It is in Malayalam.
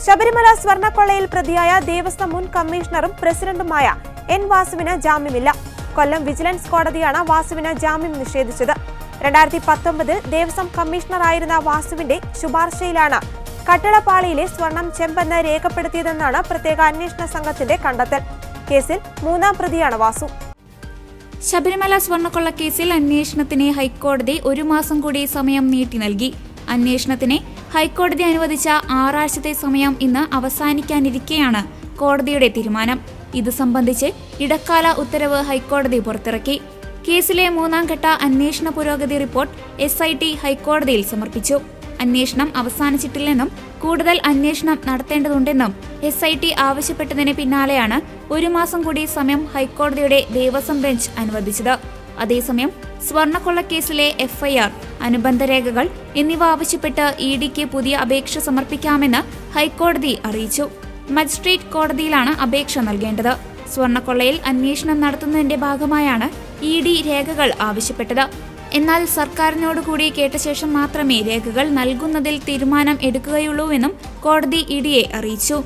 ശബരിമല സ്വർണ്ണക്കൊള്ളയിൽ പ്രതിയായ ദേവസ്വം മുൻ കമ്മീഷണറും പ്രസിഡന്റുമായ എൻ വാസുവിന് ജാമ്യമില്ല. കൊല്ലം വിജിലൻസ് കോടതിയാണ് വാസുവിന് ജാമ്യം നിഷേധിച്ചത്. 2019 ദേവസ്വം കമ്മീഷണറായിരുന്ന വാസുവിന്റെ ശുപാർശയിലാണ് കട്ടളപ്പാളിയിലെ സ്വർണം ചെമ്പെന്ന് രേഖപ്പെടുത്തിയതെന്നാണ് പ്രത്യേക അന്വേഷണ സംഘത്തിന്റെ കണ്ടെത്തൽ. കേസിൽ 3ാം പ്രതിയാണ് വാസു. ശബരിമല സ്വർണ്ണക്കൊള്ള കേസിൽ അന്വേഷണത്തിന് ഹൈക്കോടതി 1 മാസം കൂടി സമയം നീട്ടി നൽകി. അന്വേഷണത്തിന് ഹൈക്കോടതി അനുവദിച്ച 6 ആഴ്ചത്തെ സമയം ഇന്ന് അവസാനിക്കാനിരിക്കെയാണ് കോടതിയുടെ തീരുമാനം. ഇത് സംബന്ധിച്ച് ഇടക്കാല ഉത്തരവ് ഹൈക്കോടതി പുറത്തിറക്കി. കേസിലെ 3ാം ഘട്ട അന്വേഷണ പുരോഗതി റിപ്പോർട്ട് SIT ഹൈക്കോടതിയിൽ സമർപ്പിച്ചു. അന്വേഷണം അവസാനിച്ചിട്ടില്ലെന്നും കൂടുതൽ അന്വേഷണം നടത്തേണ്ടതുണ്ടെന്നും SIT ആവശ്യപ്പെട്ടതിന് പിന്നാലെയാണ് 1 മാസം കൂടി സമയം ഹൈക്കോടതിയുടെ ദേവസ്വം ബെഞ്ച് അനുവദിച്ചത്. അതേസമയം സ്വർണ്ണക്കൊള്ളക്കേസിലെ FIR, അനുബന്ധ രേഖകൾ എന്നിവ ആവശ്യപ്പെട്ട് EDക്ക് പുതിയ അപേക്ഷ സമർപ്പിക്കാമെന്ന് ഹൈക്കോടതി അറിയിച്ചു. മജിസ്ട്രേറ്റ് കോടതിയിലാണ് അപേക്ഷ നൽകേണ്ടത്. സ്വർണ്ണക്കൊള്ളയിൽ അന്വേഷണം നടത്തുന്നതിന്റെ ഭാഗമായാണ് ED രേഖകൾ ആവശ്യപ്പെട്ടത്. എന്നാൽ സർക്കാരിനോടുകൂടി കേട്ട ശേഷം മാത്രമേ രേഖകൾ നൽകുന്നതിൽ തീരുമാനം എടുക്കുകയുള്ളൂവെന്നും കോടതി EDയെ അറിയിച്ചു.